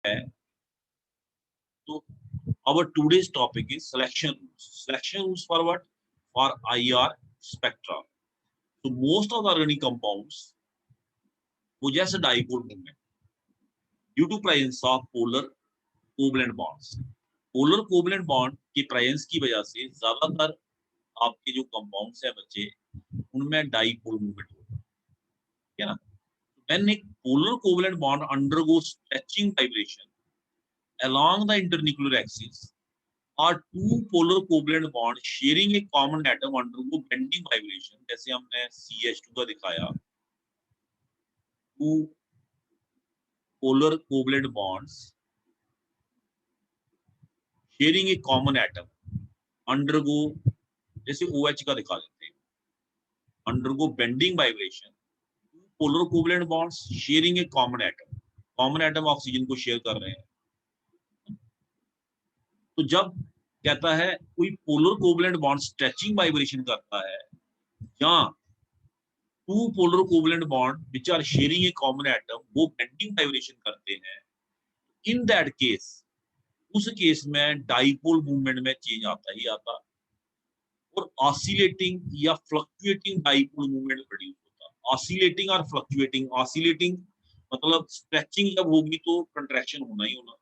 है, तो our today's topic is selection rules. Selection rules for what? For IR spectra. So most of the organic compounds possess a dipole moment due to presence of polar covalent bonds. Polar covalent bond की presence की वजह से ज्यादातर आपके जो compounds है बच्चे उनमें डाइपोल मूवमेंट होता है, ठीक है ना। व्हेन एक polar covalent bond undergoes stretching vibration along the internuclear axis or two polar covalent bond sharing a common atom undergo bending vibration, जैसे हमने CH2 का दिखाया, two polar covalent bonds sharing a common atom undergo, जैसे OH का दिखा देते हैं, undergo bending vibration, polar covalent bonds sharing a common atom oxygen को शेयर कर रहे हैं। तो जब कहता है कोई polar covalent bond stretching vibration करता है या two polar covalent bond which are sharing a common atom वो बेंडिंग वाइब्रेशन करते हैं, इन दैट केस उस केस में डाइपोल मूवमेंट में चेंज आता ही आता और ऑसिलेटिंग या फ्लक्चुएटिंग डाइपोल मूवमेंट प्रोड्यूस होता है। ऑसिलेटिंग और फ्लक्चुएटिंग, ऑसिलेटिंग मतलब स्ट्रेचिंग जब होगी तो कंट्रैक्शन होना ही होना,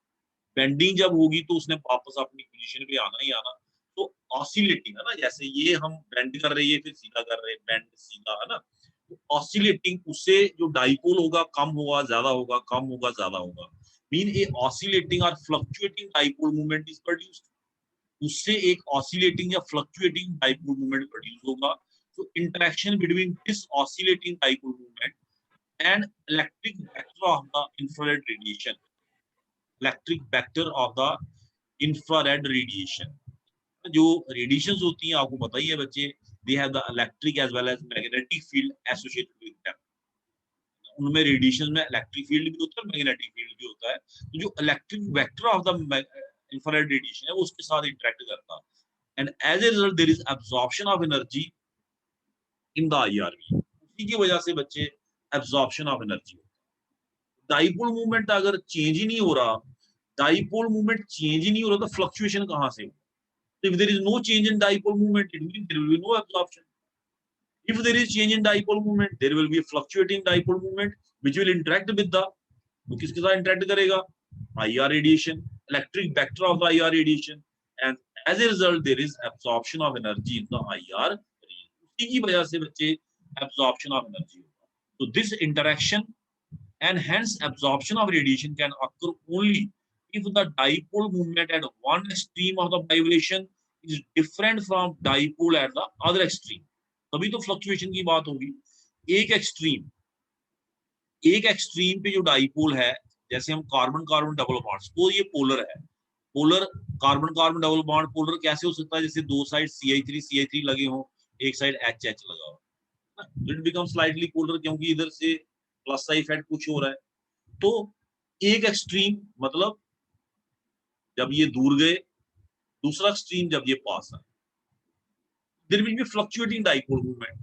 बेंडिंग जब होगी तो उसने वापस अपनी पोजीशन पे आना ही आना। तो ऑसिलेटिंग है ना, जैसे ये हम बेंड कर रहे हैं फिर सीधा कर रहे हैं, बेंड सीधा है ना, तो ऑसिलेटिंग उससे जो डाइपोल होगा कम होगा ज्यादा होगा, कम होगा ज्यादा होगा, मीन ए ऑसिलेटिंग और fluctuating dipole movement is produced, उससे एक ऑसिलेटिंग या फ्लक्चुएटिंग डाइपोल मूवमेंट प्रोड्यूस होगा। तो interaction between this oscillating dipole movement and electric vector of the infrared radiation, electric vector of the infrared radiation, जो radiations होती हैं आपको पता ही है बच्चे, they have the electric as well as magnetic field associated with them. उनमें radiation में इलेक्ट्रिक फील्ड भी होता है, मैग्नेटिक फील्ड भी होता है। तो जो electric vector of the infrared radiation है वो उसके साथ इंटरेक्ट करता है, and as a result there is absorption of energy in the IRV. उसी की वजह से बच्चे एब्जॉर्प्शन ऑफ एनर्जी होता है। डाइपोल मूवमेंट अगर चेंज ही नहीं हो रहा, डाइपोल मूवमेंट चेंज ही नहीं हो रहा तो फ्लक्चुएशन कहां से होगा? If there is no change in dipole moment, it means there will be no absorption. If there is change in dipole moment, there will be a fluctuating dipole moment which will interact with the, वो किसके साथ interact करेगा? IR radiation, electric vector of the IR radiation, and as a result there is absorption of energy in the IR region. उसी की वजह से बच्चे absorption of energy होगा। So this interaction and hence absorption of radiation can occur only if the dipole movement at one extreme of the vibration is different from dipole at the other extreme, तभी तो fluctuation की बात होगी। एक extreme पे जो dipole है, जैसे हम कार्बन कार्बन डबल बॉन्ड्स को, ये पोलर है, polar carbon carbon double bond polar कैसे हो सकता है? जैसे दो साइड CH3 लगे हो, एक साइड HH लगा हो, इट बिकम स्लाइटली पोलर क्योंकि इधर से प्लस का इफेक्ट कुछ हो रहा है। तो एक एक्सट्रीम मतलब जब ये दूर गए, दूसरा एक्सट्रीम जब ये पास आए, there will be fluctuating dipole movement.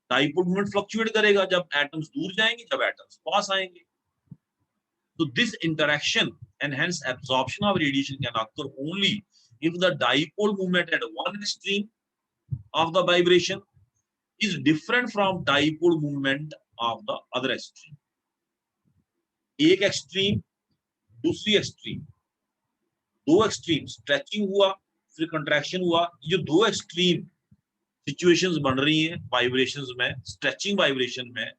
Dipole movement fluctuate करेगा जब एटम्स दूर जाएंगे, जब एटम्स पास आएंगे। तो this interaction and hence absorption of radiation can occur only if the dipole movement at one extreme of the vibration is different from dipole movement of the other extreme. एक extreme दूसरी extreme, दो extreme stretching हुआ फिर contraction हुआ, जो दो extreme situations बन रही हैं वाइब्रेशंस में, स्ट्रेचिंग वाइब्रेशन में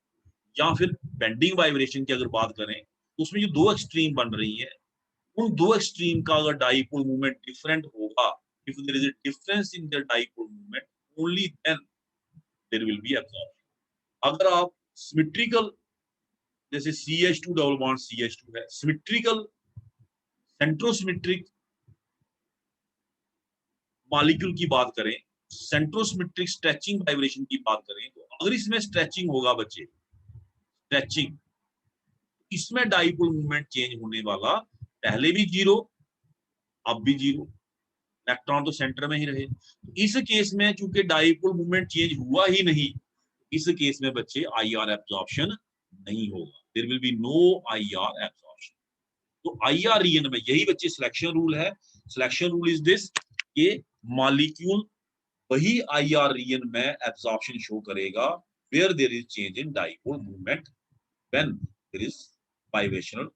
या फिर बेंडिंग वाइब्रेशन की अगर बात करें तो उसमें जो दो एक्सट्रीम बन रही हैं, उन दो एक्सट्रीम का अगर डाइपोल मूवमेंट डिफरेंट होगा, if there is a difference in their dipole movement, only then there will be absorption। अगर आप सिमेट्रिकल, जैसे CH2 डबल बॉन्ड CH2 है, सिमेट्रिकल सेंट्रोसिमेट्रिक मॉलिक्यूल की बात करें, सेंट्रोसिमेट्रिक स्ट्रेचिंग वाइब्रेशन की बात करें, तो अगर इसमें स्ट्रेचिंग होगा बच्चे, स्ट्रेचिंग, इसमें डाइपोल मूवमेंट चेंज होने वाला, पहले भी जीरो अब भी जीरो, इलेक्ट्रॉन तो सेंटर में ही रहे। इस केस में चूंकि डाइपोल मूवमेंट चेंज हुआ ही नहीं, इस केस में बच्चे IR एब्जॉर्प्शन नहीं होगा, there will be no IR absorption. तो IR रीजन में यही बच्चे सिलेक्शन रूल है। सिलेक्शन रूल इज दिस, ये मॉलिक्यूल वही IR रीजन में एब्जॉर्प्शन शो करेगा where there is change in dipole movement when there is vibrational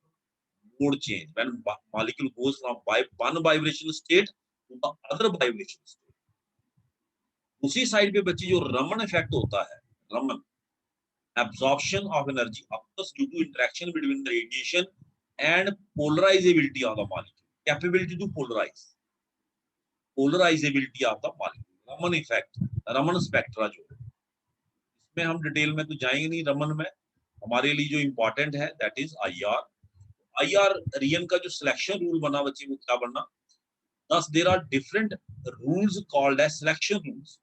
mode change, when molecule goes from one vibrational state to the other vibrational state। उसी side पे बच्चे जो Raman effect होता है, Raman absorption of energy occurs due to interaction between the radiation and polarizability of the molecule, capability to polarize, polarizability of the molecule, Raman effect, Raman spectra जो है, इसमें हम डिटेल में तो जाएंगे नहीं। रमन में हमारे लिए जो इंपॉर्टेंट है that is IR। IR region का जो सिलेक्शन रूल बना बच्चे वो क्या बनना, thus there are different rules called as selection rules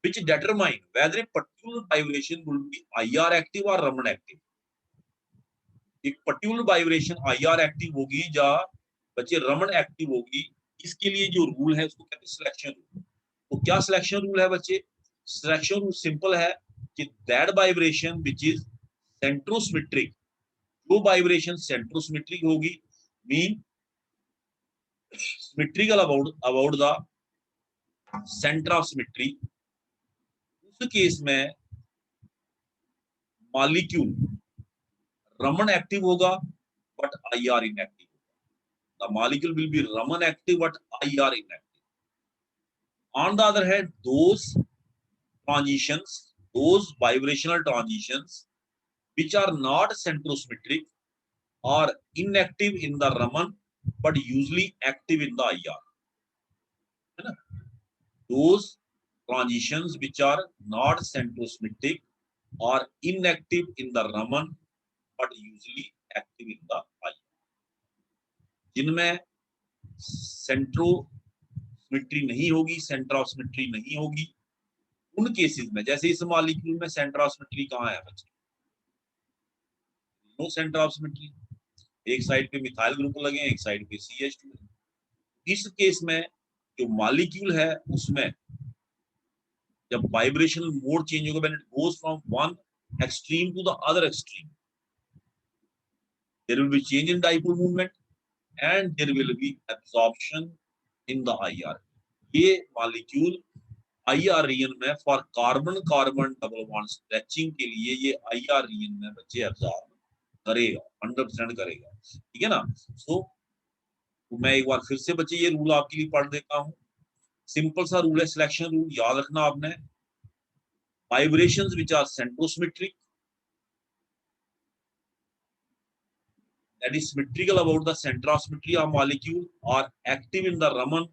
which determine whether a particular vibration will be IR active or Raman active। एक पर्टिकुलर वाइब्रेशन IR एक्टिव होगी या बच्चे रमन एक्टिव होगी, इसके लिए जो रूल है उसको कहते हैं सिलेक्शन रूल। तो क्या सिलेक्शन रूल है बच्चे? सिलेक्शन रूल सिंपल है कि दैट वाइब्रेशन व्हिच इज सेंट्रोसिमेट्रिक, जो वाइब्रेशन सेंट्रोसिमेट्रिक होगी mean symmetrical about the centre of symmetry, उस केस में मॉलिक्यूल रमन एक्टिव होगा but IR inactive. The molecule will be Raman active but IR inactive. On the other hand, those transitions, those vibrational transitions which are not centrosymmetric are inactive in the Raman but usually active in the IR। है ना? Those transitions which are not centrosymmetric are inactive in the Raman but usually active in the IR। जिनमें सेंट्रोसिमेट्री नहीं होगी, centre of symmetry नहीं होगी, उन cases में जैसे इस मॉलिक्यूल में सेंटर ऑफ सिमेट्री कहाँ है बच्चे? नो सेंटर ऑफ सिमेट्री, एक साइड पे मिथाइल ग्रुप लगे हैं, एक साइड पे CH2। इस केस में जो मॉलिक्यूल है उसमें जब वाइब्रेशनल मोड चेंज होगा, when it goes from one extreme to the other extreme, there will be change in dipole movement and there will be absorption in the IR। ये molecule IR region में for carbon carbon double bond stretching के लिए ये IR region में बच्चे absorb करेगा, 100% करेगा। ठीक है ना? सो मैं एक बार फिर से बच्चे ये रूल आपके लिए पढ़ देता हूँ। सिंपल सा रूल है, सिलेक्शन रूल याद रखना आपने। Vibrations which are centrosymmetric, that is symmetrical about the center of symmetry of molecule, are active in the Raman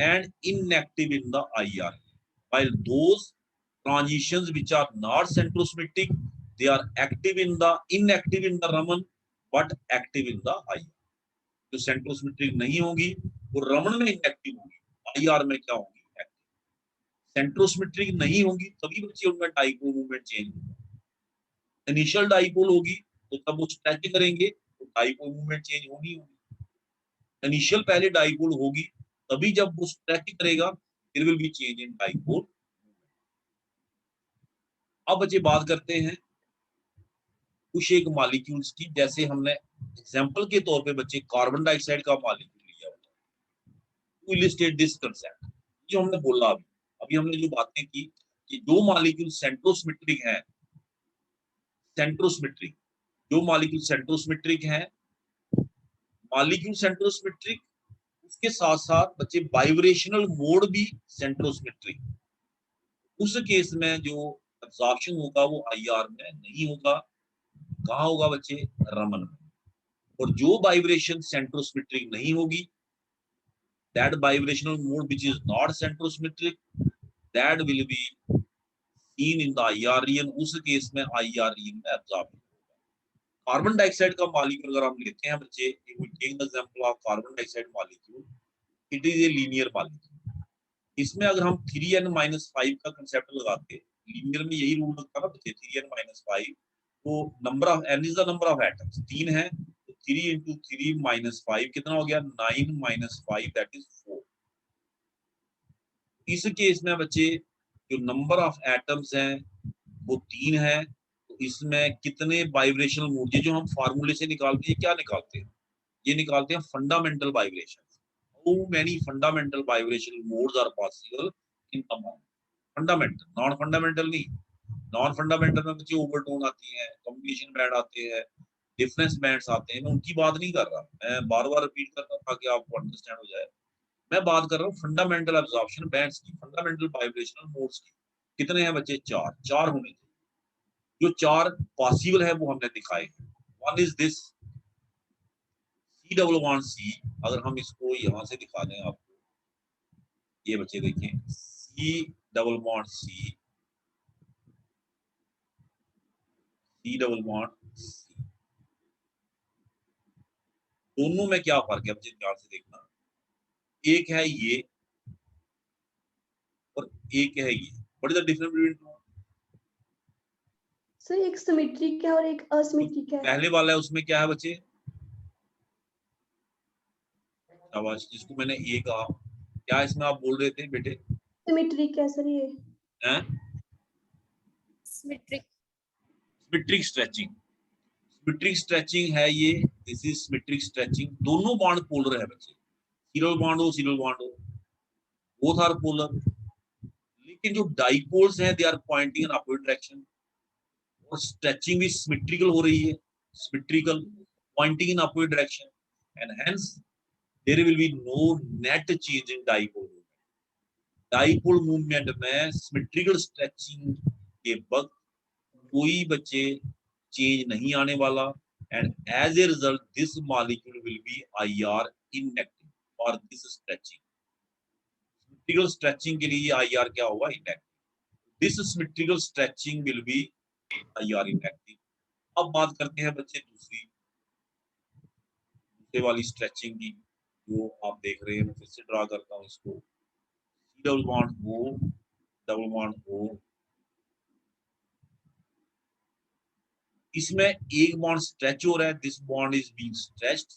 and inactive in the IR, while those transitions which are not centrosymmetric they are inactive in the Raman but active in the IR। जो सेंट्रोसिमेट्रिक नहीं होगी वो रमन में inactive होगी, IR में क्या होगी? Active. सेंट्रोसिमेट्रिक नहीं होगी तभी बच्चे उनमें डाइपोल मूवमेंट चेंज होगा। इनिशियल डाइपोल होगी तो तब वो स्ट्रेच करेंगे तो डाइपोल मूवमेंट चेंज होगी। इनिशियल पहले डाइपोल होगी तभी जब वो स्ट्रेच करेगा there will be change in dipole. अब बच्चे बात करते हैं कुछ एक मॉलिक्यूल्स की, जैसे हमने एग्जांपल के तौर पे बच्चे कार्बन डाइऑक्साइड का मॉलिक्यूल लिया होता है टू इलस्ट्रेट दिस कांसेप्ट। जो हमने बोला अभी हमने जो बातें की कि दो मॉलिक्यूल सेंट्रोसिमेट्रिक हैं, सेंट्रोसिमेट्रिक, जो मॉलिक्यूल सेंट्रोसिमेट्रिक हैं, मॉलिक्यूल सेंट्रोसिमेट्रिक, उसके साथ साथ बच्चे वाइब्रेशनल मोड भी सेंट्रोसिमेट्रिक। उस केस में जो एब्जॉर्प्शन होगा वो IR में नहीं होगा, कहाँ होगा बच्चे? रमन में। और जो वाइब्रेशन सेंट्रोसिमेट्रिक नहीं होगी, that vibrational mode which is not centrosymmetric, that will be seen in the IR region. उस केस में IR रीजन में एब्जॉर्प्शन होगा। कार्बन डाइऑक्साइड का मॉलिक्यूल अगर हम लेते हैं बच्चे, we take the example of carbon dioxide molecule, it is a linear molecule. इसमें अगर हम 3n-5 का कांसेप्ट लगाते, लीनियर में यही रूल लगता है ना बच्चे, 3n-5, तो number of n is the number of atoms, 3 है तो 3 into 3 - 5 कितना हो गया? 9 - 5 दैट इज 4। इस केस में बच्चे जो नंबर ऑफ एटम्स हैं वो 3 है, तो इसमें कितने वाइब्रेशनल मोड, जो हम फार्मूले से निकालते हैं क्या निकालते हैं? ये निकालते हैं fundamental vibration. How many fundamental vibration modes are possible in a bound. Fundamental, non fundamental नहीं। नॉन फंडामेंटल में बच्चे ओवरटोन आती है, कम्युनिकेशन बैंड आते हैं, डिफरेंस बैंड्स आते हैं, मैं उनकी बात नहीं कर रहा, मैं बार बार रिपीट करता हूँ ताकि आपको अंडरस्टैंड हो जाए। मैं बात कर रहा हूँ फंडामेंटल एब्जॉर्प्शन बैंड्स की, फंडामेंटल वाइब्रेशनल मोड्स की। कितने हैं बच्चे? चार। चार होने चाहिए। जो चार पॉसिबल है वो हमने दिखाए हैं। One is this C11C। अगर हम इसको यहां से दिखा दें आपको, ये बच्चे देखें, C दोनों में क्या फर्क है बच्चे, ध्यान से देखना। एक है ये और एक है ये। What is the difference between two? Sir एक सिमेट्रिक है और एक असिमेट्रिक है। पहले वाला है उसमें क्या है बच्चे? शाबाश, जिसको मैंने ये कहा, क्या इसमें आप बोल रहे थे बेटे? सिमेट्रिक है सर ये। हैं? Symmetric. Symmetric stretching. Symmetric stretching है ये। This is symmetric stretching. दोनों बॉन्ड पोलर है बच्चे, सीरियल बॉन्ड हो, सीरियल बॉन्ड हो, बोथ आर पोलर। लेकिन जो डाइपोल्स हैं they are pointing in opposite direction, और स्ट्रेचिंग भी सिमेट्रिकल हो रही है, symmetrical, pointing in opposite direction, and hence there will be no net change in dipole movement. Dipole movement में सिमेट्रिकल स्ट्रेचिंग के वक्त कोई बच्चे चेंज नहीं आने वाला, and as a result this molecule will be IR inactive for this stretching. Symmetrical stretching के लिए IR क्या होगा? Inactive. This symmetrical stretching will be IR inactive. अब बात करते हैं बच्चे दूसरे वाली स्ट्रेचिंग की, जो आप देख रहे हैं। मैं फिर से ड्रा करता हूं इसको। C double bond O, double bond O, इसमें एक बॉन्ड स्ट्रेच हो रहा है, this bond is being stretched,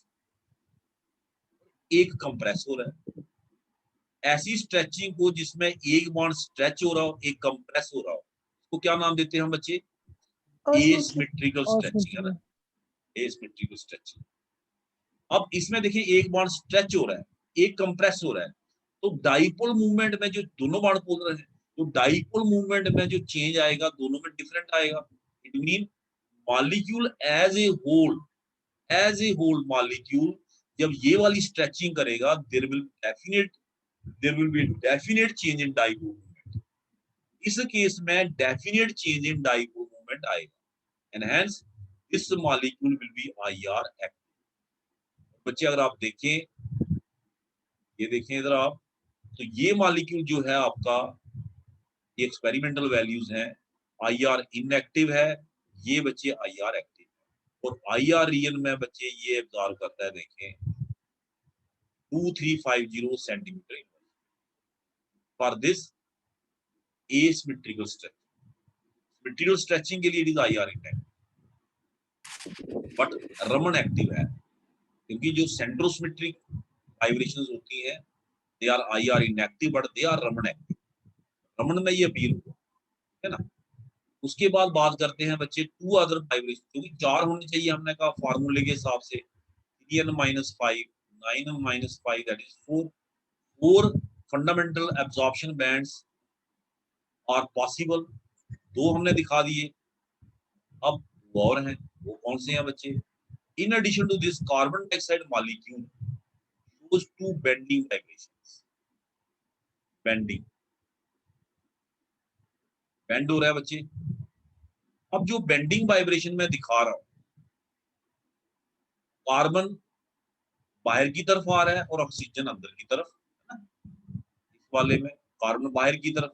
एक कंप्रेस हो रहा है। ऐसी स्ट्रेचिंग को जिसमें एक बॉन्ड स्ट्रेच हो रहा हो, एक कंप्रेस हो रहा हो, उसको क्या नाम देते हैं हम बच्चे? एसिमेट्रिकल स्ट्रेचिंग, है ना? Asymmetrical stretching. अब इसमें देखिए एक बॉन्ड स्ट्रेच हो रहा है, एक कंप्रेस हो रहा है, तो डाइपोल मूवमेंट में जो दोनों बॉन्ड पोलर है, तो डाइपोल मूवमेंट में जो चेंज आएगा दोनों में डिफरेंट आएगा। It mean molecule as a whole molecule जब ये वाली स्ट्रेचिंग करेगा, there will be definite change in dipole movement. इस केस में definite change in dipole movement आएगा, and hence this molecule will be IR active. बच्चे अगर आप देखें, ये देखें इधर आप, तो ये मॉलिक्यूल जो है आपका, ये एक्सपेरिमेंटल वैल्यूज हैं, IR इनएक्टिव है, ये बच्चे IR एक्टिव है। और IR रियल में बच्चे ये एब्जॉर्व करता है, देखें 2350 centimetre for this asymmetrical stretching. Symmetrical stretching के लिए it is IR inactive, but Raman active है, क्योंकि जो सेंट्रोसिमेट्रिक वाइब्रेशंस होती हैं they are IR inactive, but they are Raman active. Raman में ये अपील हुआ, है ना? उसके बाद बात करते हैं बच्चे टू अदर वाइब्रेशन, क्योंकि चार होने चाहिए हमने कहा फार्मूले के हिसाब से, 3n-5, 9n-5, that is 4। 4 fundamental absorption bands are possible, दो हमने दिखा दिए। अब और हैं, वो कौन से हैं बच्चे? In addition to this carbon dioxide molecule shows two bending vibrations, bending, bend हो रहा है बच्चे। अब जो बेंडिंग वाइब्रेशन में दिखा रहा हूं, कार्बन बाहर की तरफ आ रहा है और ऑक्सीजन अंदर की तरफ, है ना? इस वाले में कार्बन बाहर की तरफ,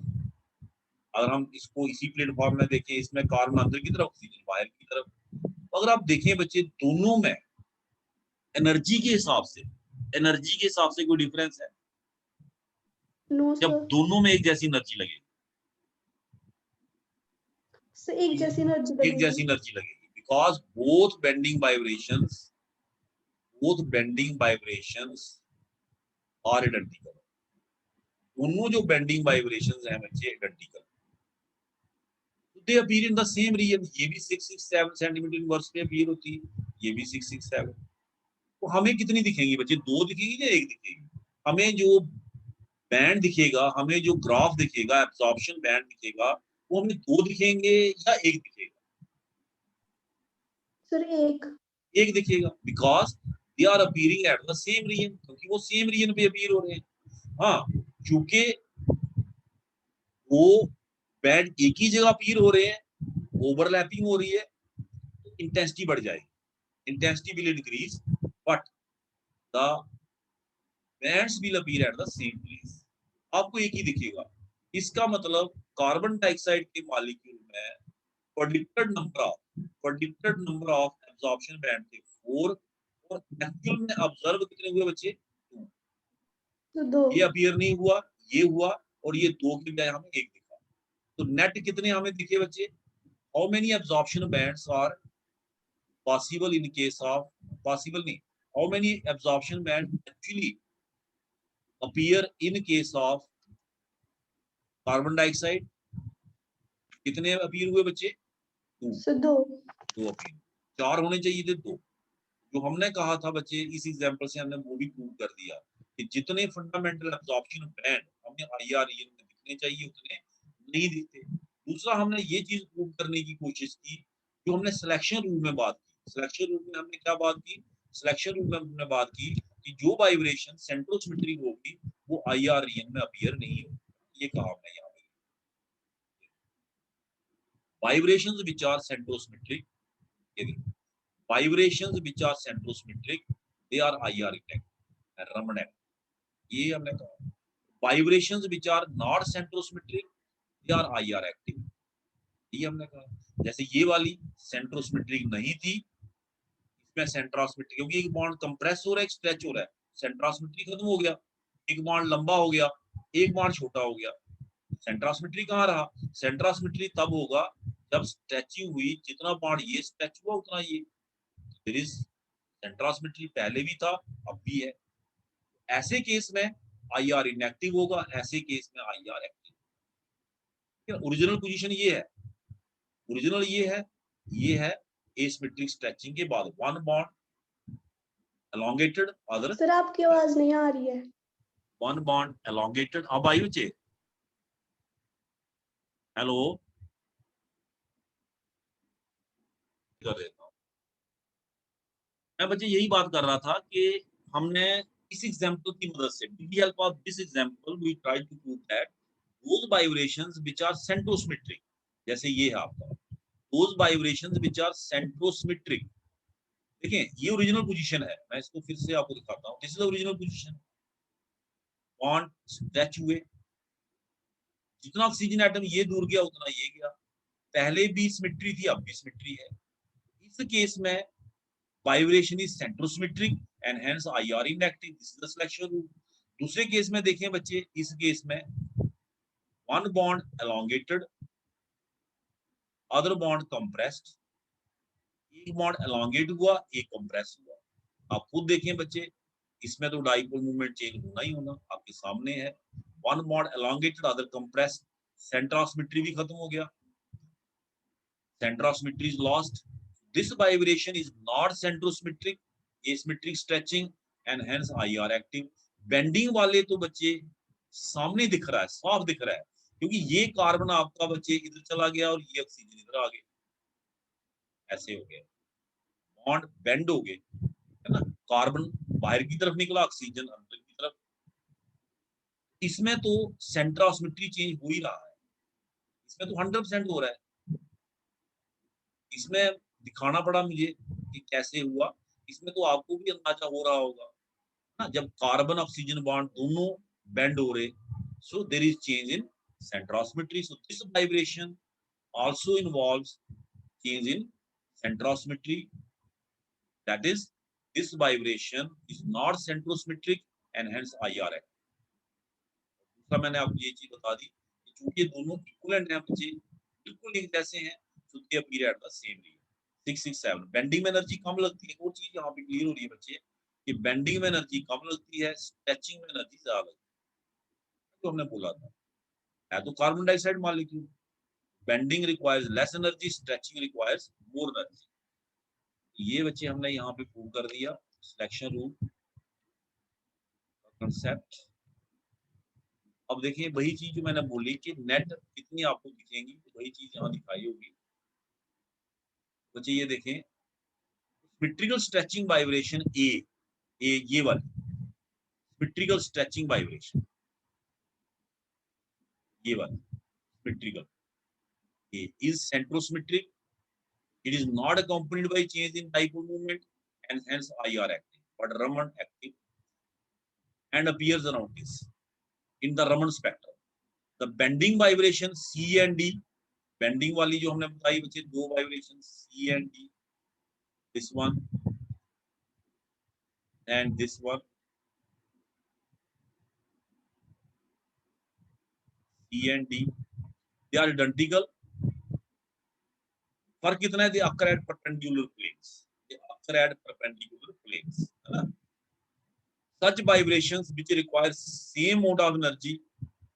अगर हम इसको इसी प्लेटफॉर्म में देखें, इसमें कार्बन अंदर की तरफ, ऑक्सीजन बाहर की तरफ। तो अगर आप देखें बच्चे, दोनों में एनर्जी के हिसाब से, एनर्जी के हिसाब से कोई डिफरेंस है? नो जब सर। दोनों में एक जैसी एनर्जी लगेगी, एक जैसी एनर्जी एक लगेगी। जैसी एनर्जी लगेगी, because both bending vibrations are identical. दोनों जो बेंडिंग वाइब्रेशंस हैं बच्चे identical, they appear in the same region. ये भी 667 सेंटीमीटर इनवर्स पे अपीयर होती है, ये भी 667। तो हमें कितनी दिखेंगी बच्चे, 2 दिखेगी या 1 दिखेगी? हमें जो बैंड दिखेगा, हमें जो ग्राफ दिखेगा, एब्जॉर्प्शन बैंड दिखेगा, वो हमें 2 दिखेंगे या 1 दिखेगा? सर एक। 1 दिखेगा, because they are appearing at the same region, क्योंकि वो सेम रीजन पे अपीयर हो रहे हैं। हाँ, क्योंकि वो बैंड एक ही जगह अपीयर हो रहे हैं, ओवरलैपिंग हो रही है, तो इंटेंसिटी बढ़ जाएगी, intensity will increase, but the bands will appear eight the same place. आपको एक ही दिखेगा। इसका मतलब कार्बन डाइऑक्साइड के मॉलिक्यूल में predicted number of absorption band थे 4, और एक्चुअल में ऑब्जर्व कितने हुए बच्चे? 2। तो 2। ये अपीयर नहीं हुआ, ये हुआ, और ये 2 की बजाय हमें 1 दिखा। तो नेट कितने हमें दिखे बच्चे? How many absorption bands are possible in case of, possible नहीं, how many absorption band actually appear in case of carbon dioxide? कितने अपीयर हुए बच्चे? 2। सर 2। 2 अपीयर, 4 होने चाहिए थे, 2। जो हमने कहा था बच्चे, इस एग्जांपल से हमने वो भी प्रूव कर दिया कि जितने फंडामेंटल एब्जॉर्प्शन बैंड हमें आईआर रीजन में दिखने चाहिए, उतने नहीं दिखते। दूसरा, हमने ये चीज प्रूव करने की कोशिश की, जो हमने सिलेक्शन रूल में बात की। सिलेक्शन रूल में हमने क्या बात की? सिलेक्शन रूल में हमने बात की कि जो वाइब्रेशन सेंट्रोसिमेट्रिक होगी, वो आईआर रीजन में अपीयर नहीं होगी। ये कहा हमने यहाँ पे। Vibrations which are centrosymmetric, vibrations which are centrosymmetric, they are IR intact, Raman act. ये हमने कहा। Vibrations which are not centrosymmetric, they are IR active. ये हमने कहा। जैसे ये वाली सेंट्रोसिमेट्रिक नहीं थी, इसमें सेंट्रोसिमेट्रिक, क्योंकि एक बॉन्ड कंप्रेस हो रहा है, एक स्ट्रेच हो रहा है, सेंट्रोसिमेट्री खत्म हो गया, एक बॉन्ड लंबा हो गया, एक बॉन्ड छोटा हो गया। सेंट्रोसिमेट्री कहाँ रहा? सेंट्रोसिमेट्री तब होगा जब स्ट्रेचिंग हुई, जितना बॉन्ड ये स्ट्रेच हुआ उतना ये। देयर इज सेंट्रोसिमेट्री पहले भी था, अब भी है। ऐसे केस में आईआर इनएक्टिव होगा, ऐसे केस में आईआर एक्टिव। ओरिजिनल पोजीशन ये है, ओरिजिनल ये है एसिमेट्रिक स्ट्रेचिंग के बाद one bond elongated, other sir आपकी आवाज नहीं आ रही है। One bond elongated। अब आई बच्चे? हेलो, कर देता हूं मैं बच्चे। यही बात कर रहा था कि हमने इस एग्जांपल की मदद से, with the help of this example, we try to prove that those vibrations which are centrosymmetric, जैसे ये है आपका, those vibrations which are centrosymmetric. देखिए, ये ओरिजिनल पोजीशन है, मैं इसको फिर से आपको दिखाता हूं। This is original position, bond stretch हुए, जितना ऑक्सीजन एटम ये दूर गया उतना ये गया। पहले भी सिमेट्री थी, अब भी सिमेट्री है। इस केस में vibration is centrosymmetric and hence IR inactive. This is the selection rule. दूसरे केस में देखें बच्चे, इस केस में one bond elongated, other bond compressed. एक बॉन्ड elongate हुआ, एक कंप्रेस हुआ। आप खुद देखें बच्चे, इसमें तो डाइपोल मूवमेंट चेंज होना ही होना, आपके सामने है। One bond elongated, other compressed, centrosymmetry भी खत्म हो गया, centrosymmetry is lost. This vibration is not centrosymmetric, asymmetric stretching, and hence IR active. Bending वाले तो बच्चे सामने दिख रहा है, साफ दिख रहा है, क्योंकि ये कार्बन आपका बच्चे इधर चला गया और ये ऑक्सीजन इधर आ गया, ऐसे हो गया, बॉन्ड बेंड हो गए, है ना। कार्बन बाहर की तरफ निकला, ऑक्सीजन अंदर की तरफ। इसमें तो सेंट्रोसिमेट्री चेंज हो ही रहा है, इसमें तो 100% हो रहा है। इसमें दिखाना पड़ा मुझे कि कैसे हुआ। इसमें तो आपको भी अंदाजा हो रहा होगा ना, जब कार्बन ऑक्सीजन बॉन्ड दोनों बेंड हो रहे, so there is change in centrosymmetry. So this vibration also involves change in centrosymmetry, that is this vibration is not centrosymmetric and hence IR है। दूसरा, मैंने आपको ये चीज बता दी कि चूंकि ये दोनों इक्विवेलेंट हैं बच्चे, बिल्कुल एक जैसे हैं, so they appear at the same rate। 667 bending में एनर्जी कम लगती है। वो चीज यहाँ पे क्लियर हो रही है बच्चे कि बेंडिंग में एनर्जी कम लगती है, स्ट्रेचिंग में एनर्जी ज्यादा लगती है। तो हमने बोला था, है तो carbon dioxide molecule, bending requires less energy, stretching requires more energy. ये बच्चे हमने यहाँ पे प्रूव कर दिया सिलेक्शन रूल कंसेप्ट। अब देखिए वही चीज जो मैंने बोली कि नेट कितनी आपको दिखेंगी, तो वही चीज यहाँ दिखाई होगी बच्चे। ये देखें सिमेट्रिकल स्ट्रेचिंग वाइब्रेशन ए, ये वाली सिमेट्रिकल स्ट्रेचिंग वाइब्रेशन, ये वाली symmetrical A is centrosymmetric, it is not accompanied by change in dipole moment and hence IR active, but Raman active and appears around this in the Raman spectrum. The bending vibration C and D, bending वाली जो हमने बताई बच्चे दो vibration C and D, this one and this one, C and D, they are identical. फर्क कितना है? they occur at perpendicular planes, they occur at perpendicular planes, है ना? Such vibrations which require same mode of energy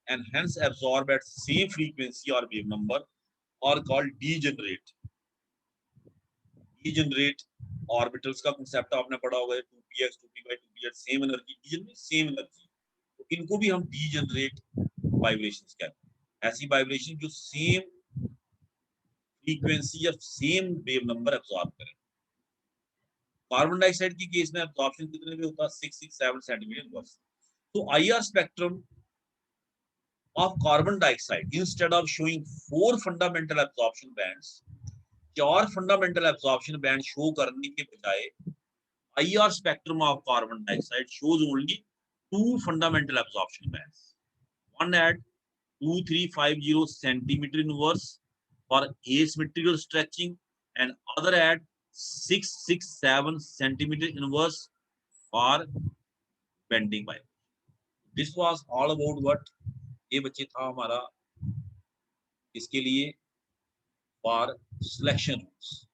and hence absorb at same frequency or wave number are called degenerate. Degenerate orbitals का concept आपने पढ़ा होगा 2px 2p by 2pz same energy, degenerate same energy, तो इनको भी हम degenerate vibrations कहते हैं। ऐसी vibration जो same frequency या same wave number absorb करें। कार्बन डाइऑक्साइड की केस में absorption कितने में होता है? 667 सेंटीमीटर वर्स। तो IR spectrum of carbon dioxide instead of showing 4 fundamental absorption bands, 4 fundamental absorption band show करने के बजाय IR spectrum of carbon dioxide shows only 2 fundamental absorption bands, one at 2350 centimeter inverse for asymmetrical stretching and other at 667 centimeter inverse for bending by. This was all about what? ये बच्चे था हमारा इसके लिए for selection rules.